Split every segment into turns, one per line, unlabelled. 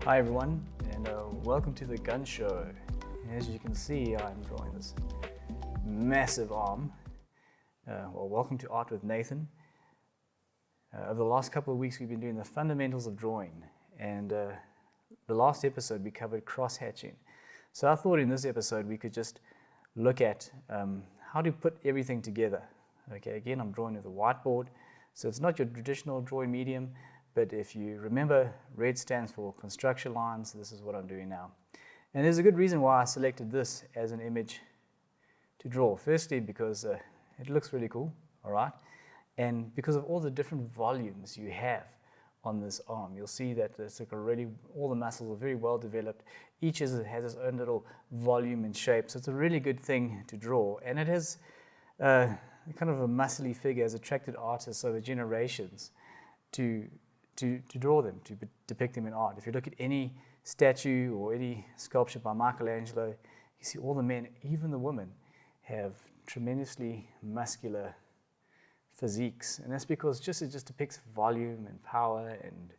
Hi everyone, and welcome to the gun show. As you can see, I'm drawing this massive arm. Welcome to Art with Nathan. Over the last couple of weeks, we've been doing the fundamentals of drawing, and the last episode we covered cross-hatching. So I thought in this episode we could just look at how to put everything together. Okay, again, I'm drawing with a whiteboard, so it's not your traditional drawing medium. But if you remember, red stands for construction lines. This is what I'm doing now. And there's a good reason why I selected this as an image to draw. Firstly, because it looks really cool, all right? And because of all the different volumes you have on this arm. You'll see that it's like all the muscles are very well developed. Each has its own little volume and shape. So it's a really good thing to draw. And it has kind of a muscly figure has attracted artists over generations to draw them, to depict them in art. If you look at any statue or any sculpture by Michelangelo, you see all the men, even the women, have tremendously muscular physiques. And that's because it just depicts volume and power, and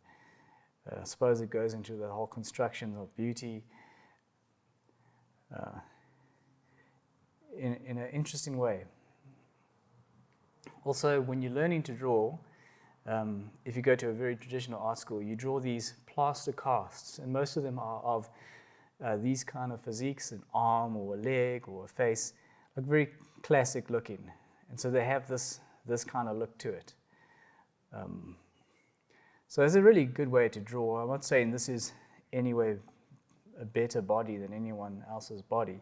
I suppose it goes into the whole construction of beauty in an interesting way. Also, when you're learning to draw, if you go to a very traditional art school, you draw these plaster casts, and most of them are of these kind of physiques, an arm or a leg or a face, like very classic looking. And so they have this kind of look to it. So it's a really good way to draw. I'm not saying this is anyway a better body than anyone else's body.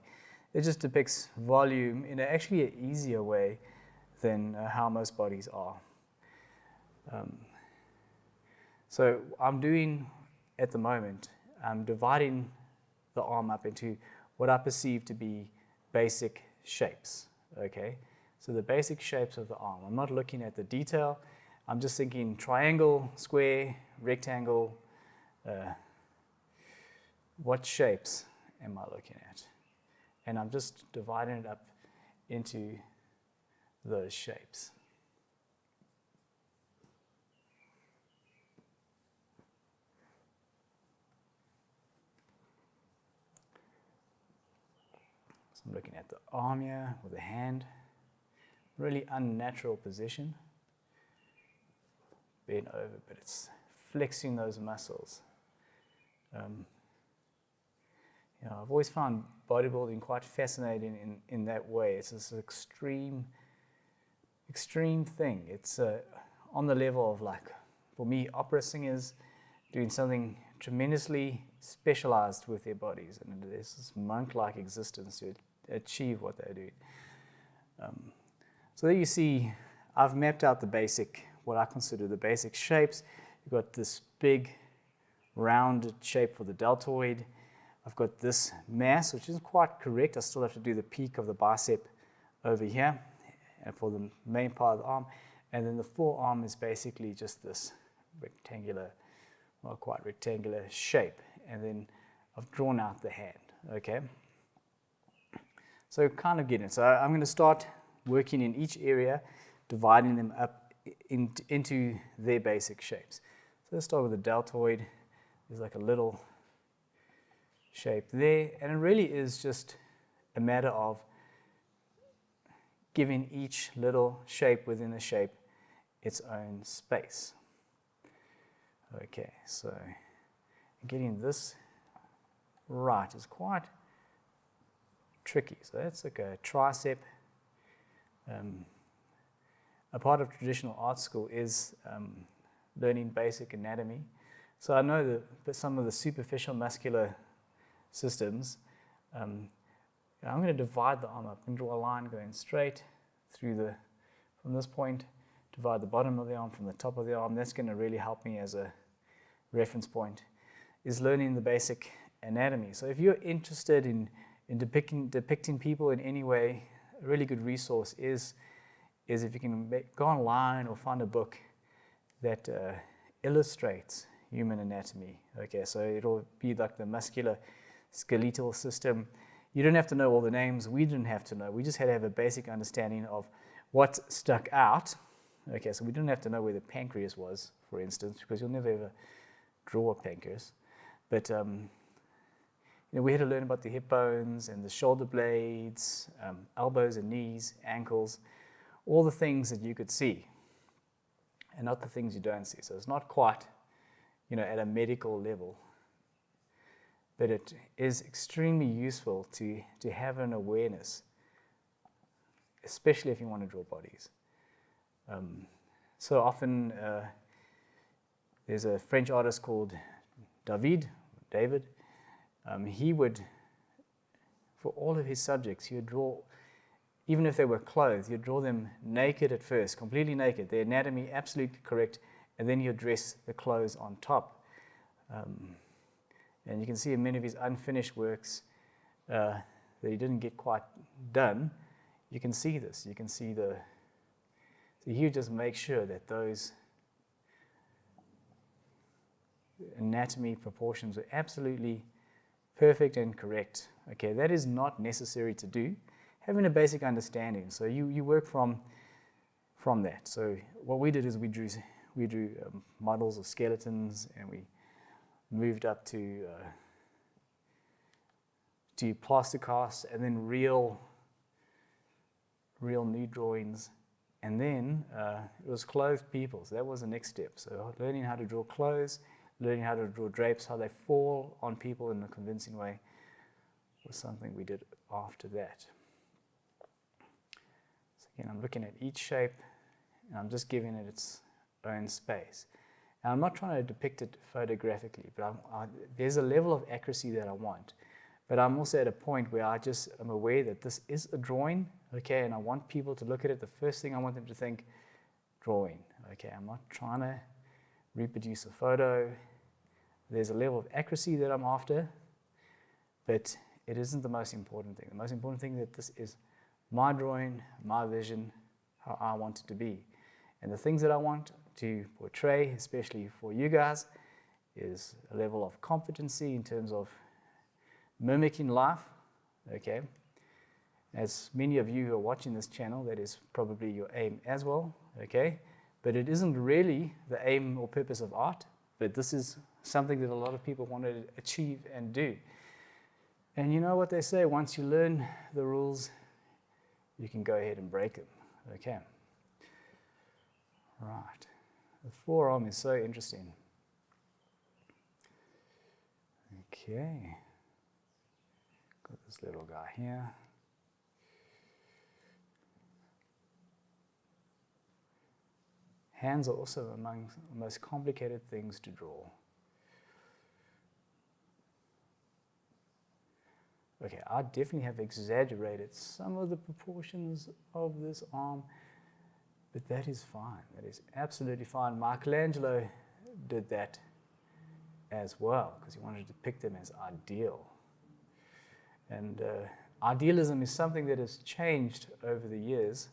It just depicts volume in actually an easier way than how most bodies are. So I'm doing, at the moment, I'm dividing the arm up into what I perceive to be basic shapes, okay? So the basic shapes of the arm. I'm not looking at the detail. I'm just thinking triangle, square, rectangle. What shapes am I looking at? And I'm just dividing it up into those shapes. I'm looking at the arm here with the hand, really unnatural position. Bend over, but it's flexing those muscles. I've always found bodybuilding quite fascinating in that way. It's this extreme thing. It's on the level of, like, for me, opera singers doing something tremendously specialized with their bodies, and there's this monk-like existence to achieve what they're doing. So there you see, I've mapped out what I consider the basic shapes. You've got this big rounded shape for the deltoid. I've got this mass, which isn't quite correct. I still have to do the peak of the bicep over here and for the main part of the arm. And then the forearm is basically just this rectangular, well, quite rectangular shape. And then I've drawn out the hand, okay? So kind of getting it. So I'm going to start working in each area, dividing them up into their basic shapes. So let's start with the deltoid. There's like a little shape there, and it really is just a matter of giving each little shape within the shape its own space. Okay, so getting this right is quite tricky. So that's like a tricep. A part of traditional art school is learning basic anatomy. So I know that some of the superficial muscular systems, I'm going to divide the arm up and draw a line going straight through from this point, divide the bottom of the arm from the top of the arm. That's going to really help me as a reference point, is learning the basic anatomy. So if you're interested in depicting people in any way, a really good resource is if you can go online or find a book that illustrates human anatomy. Okay, so it'll be like the muscular skeletal system. You don't have to know all the names. We didn't have to know. We just had to have a basic understanding of what stuck out. Okay, so we didn't have to know where the pancreas was, for instance, because you'll never ever draw a pancreas. But we had to learn about the hip bones and the shoulder blades, elbows and knees, ankles, all the things that you could see, and not the things you don't see. So it's not quite, at a medical level, but it is extremely useful to have an awareness, especially if you want to draw bodies. So often, there's a French artist called David. He would, for all of his subjects, he would draw, even if they were clothed, he'd draw them naked at first, completely naked, their anatomy absolutely correct, and then he'd dress the clothes on top. And you can see in many of his unfinished works that he didn't get quite done. You can see this. You can see so he would just make sure that those anatomy proportions were absolutely perfect and correct. Okay, that is not necessary to do. Having a basic understanding. So you work from that. So what we did is we drew models of skeletons, and we moved up to plaster casts, and then real nude drawings, and then it was clothed people. So that was the next step. So learning how to draw clothes, learning how to draw drapes, how they fall on people in a convincing way, was something we did after that. So again, I'm looking at each shape, and I'm just giving it its own space. And I'm not trying to depict it photographically, but there's a level of accuracy that I want. But I'm also at a point where I just am aware that this is a drawing, okay, and I want people to look at it. The first thing I want them to think, drawing, okay. I'm not trying to reproduce a photo. There's a level of accuracy that I'm after, but it isn't the most important thing. The most important thing is that this is my drawing, my vision, how I want it to be. And the things that I want to portray, especially for you guys, is a level of competency in terms of mimicking life, okay? As many of you who are watching this channel, that is probably your aim as well, okay? But it isn't really the aim or purpose of art, but this is something that a lot of people want to achieve and do. And you know what they say, once you learn the rules, you can go ahead and break them, okay? Right, the forearm is so interesting. Okay, got this little guy here. Hands are also among the most complicated things to draw. Okay, I definitely have exaggerated some of the proportions of this arm, but that is fine. That is absolutely fine. Michelangelo did that as well because he wanted to depict them as ideal. And idealism is something that has changed over the years.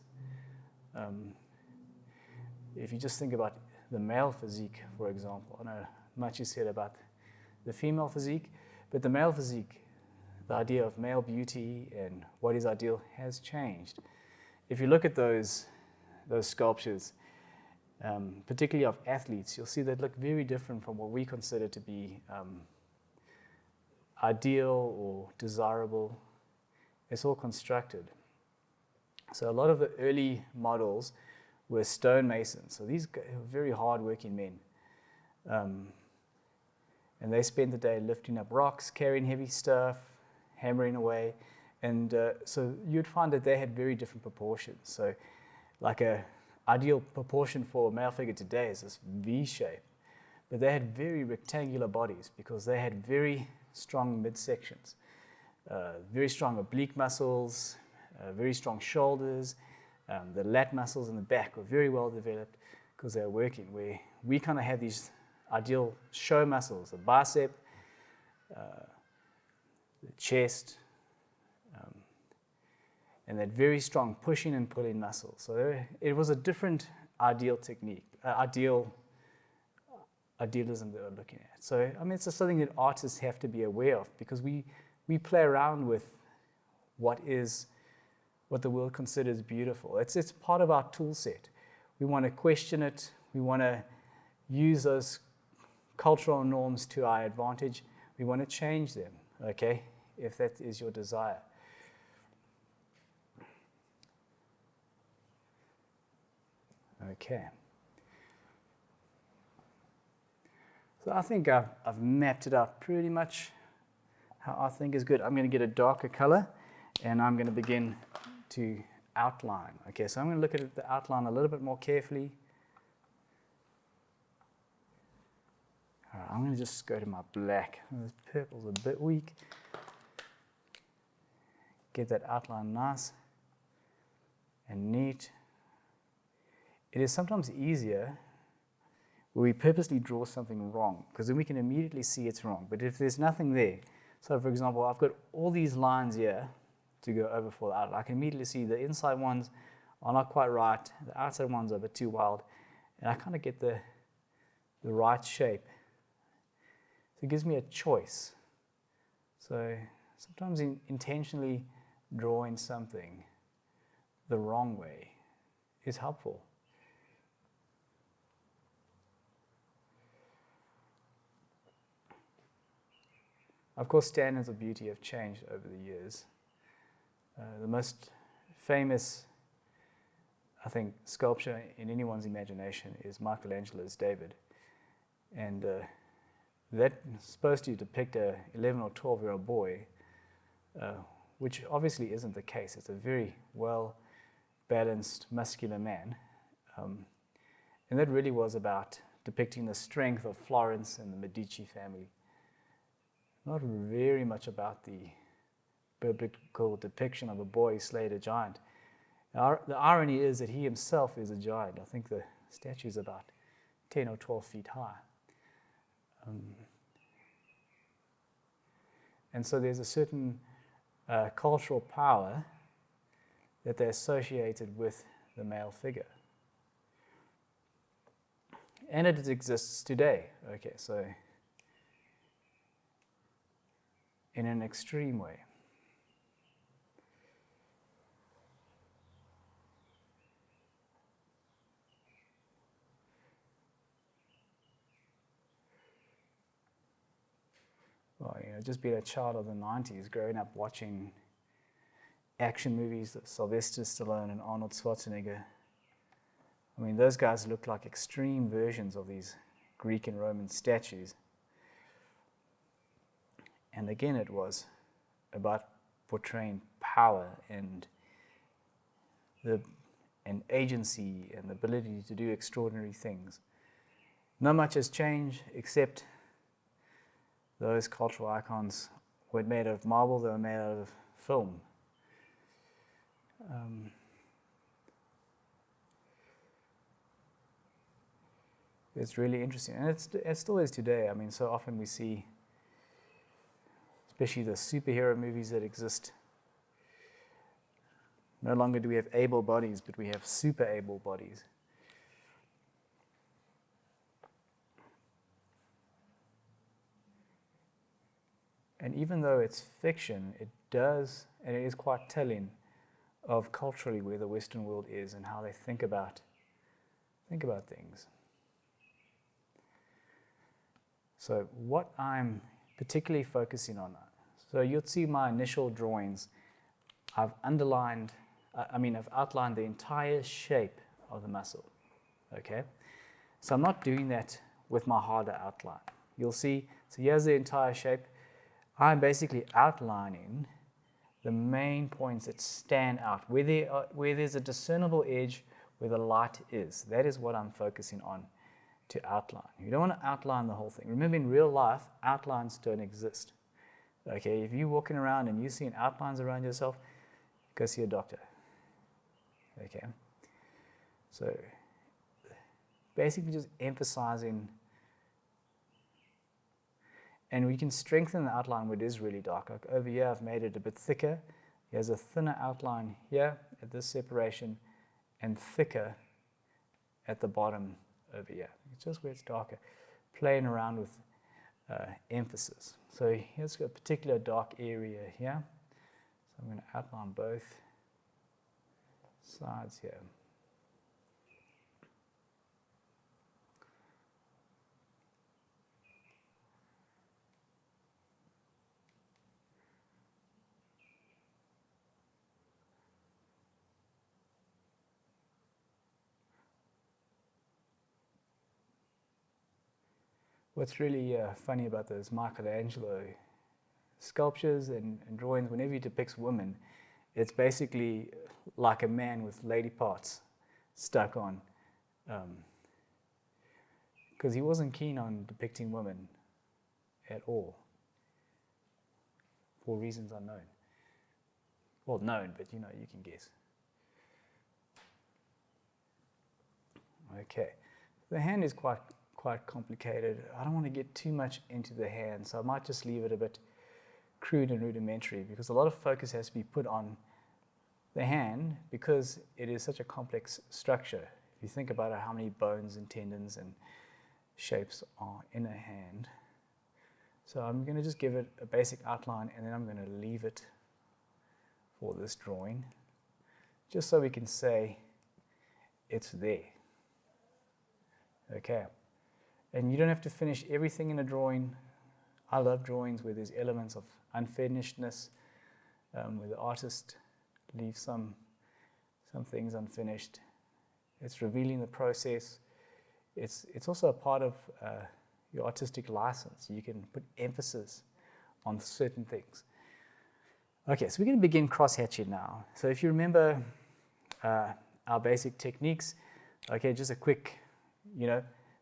If you just think about the male physique, for example, I know much is said about the female physique, but the male physique, the idea of male beauty and what is ideal has changed. If you look at those sculptures, particularly of athletes, you'll see they look very different from what we consider to be ideal or desirable. It's all constructed. So a lot of the early models were stonemasons. So these were very hard-working men. And they spent the day lifting up rocks, carrying heavy stuff, hammering away. And so you'd find that they had very different proportions. So like a ideal proportion for a male figure today is this V shape. But they had very rectangular bodies because they had very strong midsections, very strong oblique muscles, very strong shoulders. The lat muscles in the back were very well developed because they were working, where we kind of had these ideal show muscles, the bicep, the chest, and that very strong pushing and pulling muscles. So it was a different ideal technique, idealism that we're looking at. So, I mean, it's just something that artists have to be aware of because we play around with what the world considers beautiful. It's part of our tool set. We want to question it. We want to use those cultural norms to our advantage. we want to change them, okay, if that is your desire. Okay. So I think I've mapped it out pretty much how I think is good. I'm going to get a darker color, and I'm going to begin to outline. Okay, so I'm going to look at the outline a little bit more carefully. All right, I'm going to just go to my black. This purple's a bit weak. Get that outline nice and neat. It is sometimes easier where we purposely draw something wrong, because then we can immediately see it's wrong. But if there's nothing there, so for example, I've got all these lines here to go over for the outline. I can immediately see the inside ones are not quite right, the outside ones are a bit too wild, and I kind of get the right shape. So it gives me a choice. So sometimes intentionally drawing something the wrong way is helpful. Of course, standards of beauty have changed over the years. The most famous, I think, sculpture in anyone's imagination is Michelangelo's David. And that's supposed to depict a 11 or 12-year-old boy, which obviously isn't the case. It's a very well-balanced, muscular man. And that really was about depicting the strength of Florence and the Medici family. Not very much about the biblical depiction of a boy who slayed a giant. The irony is that he himself is a giant. I think the statue is about 10 or 12 feet high. And so there's a certain cultural power that they associated with the male figure. And it exists today. Okay, so in an extreme way. Well, just being a child of the 90s, growing up watching action movies of Sylvester Stallone and Arnold Schwarzenegger. I mean, those guys look like extreme versions of these Greek and Roman statues. And again, it was about portraying power and agency and the ability to do extraordinary things. Not much has changed, except those cultural icons weren't made of marble, they were made out of film. It's really interesting, and it still is today. I mean, so often we see, especially the superhero movies that exist. No longer do we have able bodies, but we have super able bodies. And even though it's fiction, it does, and it is quite telling of culturally where the Western world is and how they think about things. So what I'm particularly focusing on, so you'll see my initial drawings, I've outlined the entire shape of the muscle, okay? So I'm not doing that with my harder outline. You'll see, so here's the entire shape. I'm basically outlining the main points that stand out, where there's a discernible edge where the light is. That is what I'm focusing on to outline. You don't want to outline the whole thing. Remember, in real life, outlines don't exist. Okay, if you're walking around and you're seeing outlines around yourself, go see a doctor. Okay, so basically just emphasizing, and we can strengthen the outline where it is really dark. Like over here, I've made it a bit thicker. There's a thinner outline here at this separation, and thicker at the bottom over here. It's just where it's darker, playing around with emphasis. So here's a particular dark area here. So I'm going to outline both sides here. What's really funny about those Michelangelo sculptures and drawings, whenever he depicts women, it's basically like a man with lady parts stuck on, because he wasn't keen on depicting women at all, for reasons unknown. Well, known, but you can guess. Okay, the hand is quite complicated. I don't want to get too much into the hand, so I might just leave it a bit crude and rudimentary, because a lot of focus has to be put on the hand because it is such a complex structure. If you think about it, how many bones and tendons and shapes are in a hand. So I'm going to just give it a basic outline, and then I'm going to leave it for this drawing, just so we can say it's there. Okay, and you don't have to finish everything in a drawing. I love drawings where there's elements of unfinishedness, where the artist leaves some things unfinished. It's revealing the process. It's also a part of your artistic license. You can put emphasis on certain things. Okay, so we're going to begin cross-hatching now. So if you remember our basic techniques, okay, just a quick,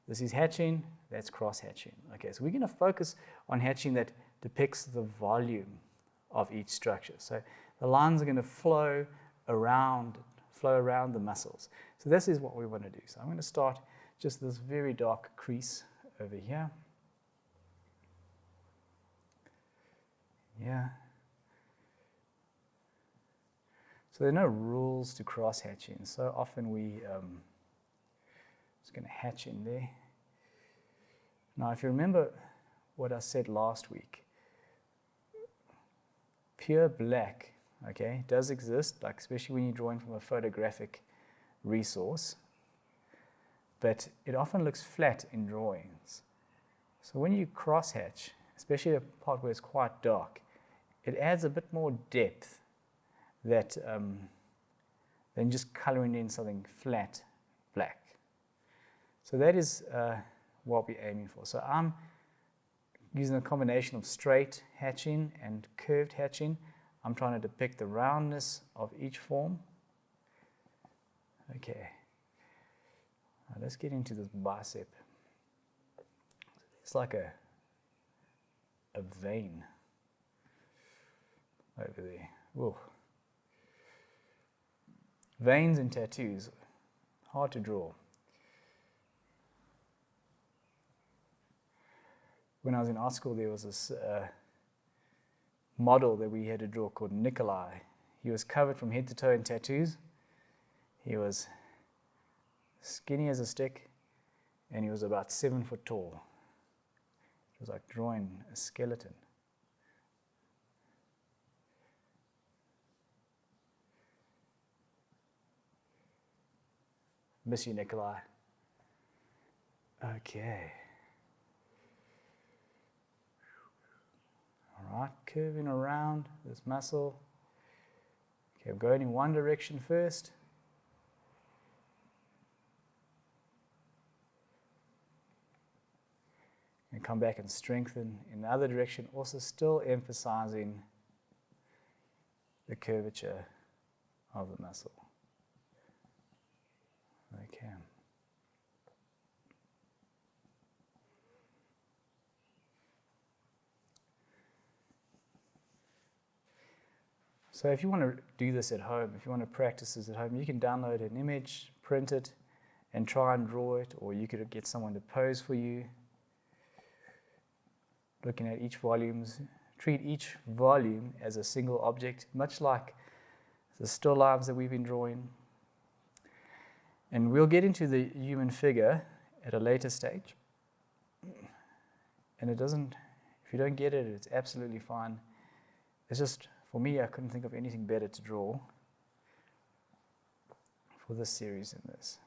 this is hatching, that's cross-hatching. Okay, so we're going to focus on hatching that depicts the volume of each structure. So the lines are going to flow around the muscles. So this is what we want to do. So I'm going to start just this very dark crease over here. Yeah. So there are no rules to cross-hatching. So often we just going to hatch in there. Now, if you remember what I said last week, pure black, okay, does exist, like especially when you're drawing from a photographic resource, but it often looks flat in drawings. So when you cross-hatch, especially the part where it's quite dark, it adds a bit more depth that than just coloring in something flat black. So that is what we're aiming for. So I'm using a combination of straight hatching and curved hatching. I'm trying to depict the roundness of each form. Okay, now let's get into this bicep. It's like a vein over there. Whoa. Veins and tattoos, hard to draw. When I was in art school, there was this model that we had to draw called Nikolai. He was covered from head to toe in tattoos. He was skinny as a stick, and he was about 7 foot tall. It was like drawing a skeleton. Miss you, Nikolai. Okay. All right, curving around this muscle. Okay, I'm going in one direction first. And come back and strengthen in the other direction, also still emphasizing the curvature of the muscle. Okay. So if you want to do this at home, if you want to practice this at home, you can download an image, print it, and try and draw it, or you could get someone to pose for you. Looking at each volumes, treat each volume as a single object, much like the still lifes that we've been drawing. And we'll get into the human figure at a later stage. And it doesn't, if you don't get it, it's absolutely fine. It's just, for me, I couldn't think of anything better to draw for this series in this.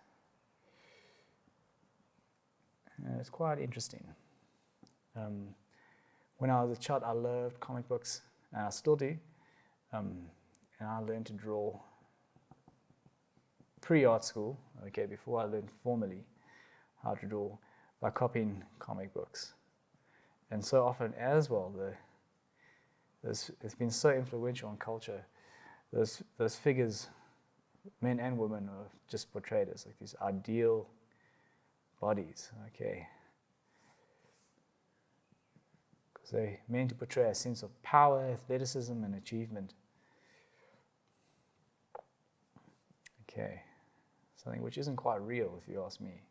And it's quite interesting. When I was a child, I loved comic books, and I still do. And I learned to draw pre-art school, okay, before I learned formally how to draw. by copying comic books. And so often as well, it's been so influential in culture. Those figures, men and women, are just portrayed as like these ideal bodies, okay? Because they're meant to portray a sense of power, athleticism, and achievement. Okay, something which isn't quite real, if you ask me.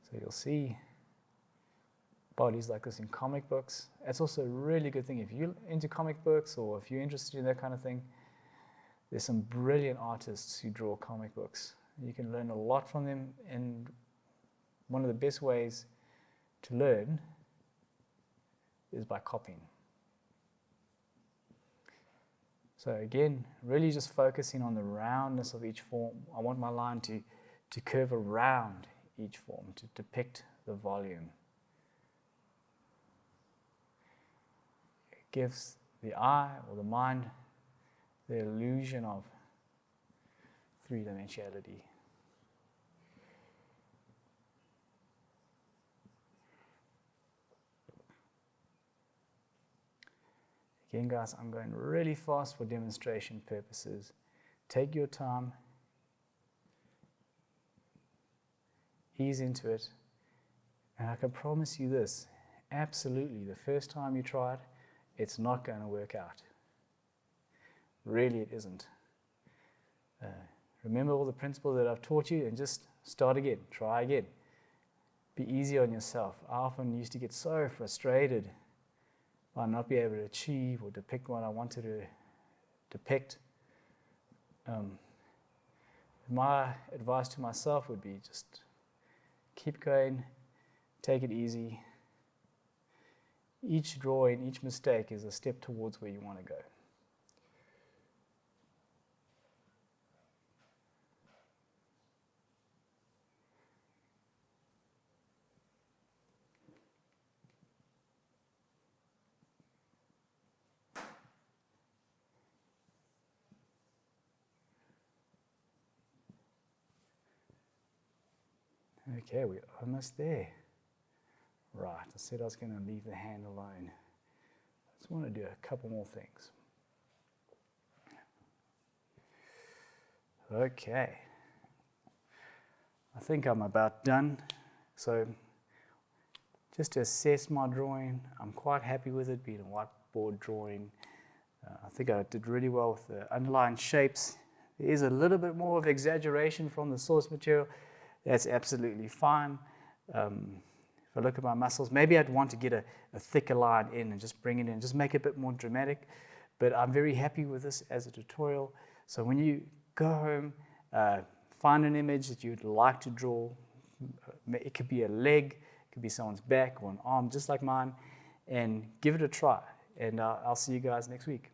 So you'll see bodies like this in comic books. It's also a really good thing if you're into comic books or if you're interested in that kind of thing. There's some brilliant artists who draw comic books. You can learn a lot from them, and one of the best ways to learn is by copying. So again, really just focusing on the roundness of each form. I want my line to curve around each form to depict the volume. It gives the eye or the mind the illusion of three-dimensionality. Again, guys, I'm going really fast for demonstration purposes. Take your time, ease into it, and I can promise you this, absolutely, the first time you try it, it's not going to work out. Really, it isn't. Remember all the principles that I've taught you and just start again, try again. Be easy on yourself. I often used to get so frustrated by not being able to achieve or depict what I wanted to depict. My advice to myself would be just keep going, take it easy. Each drawing, each mistake is a step towards where you want to go. Okay, we're almost there. Right, I said I was going to leave the hand alone. I just want to do a couple more things. Okay. I think I'm about done. So just to assess my drawing, I'm quite happy with it being a whiteboard drawing. I think I did really well with the underlined shapes. There is a little bit more of exaggeration from the source material. That's absolutely fine. If I look at my muscles, maybe I'd want to get a thicker line in and just bring it in, just make it a bit more dramatic. But I'm very happy with this as a tutorial. So when you go home, find an image that you'd like to draw. It could be a leg, it could be someone's back or an arm, just like mine, and give it a try. And I'll see you guys next week.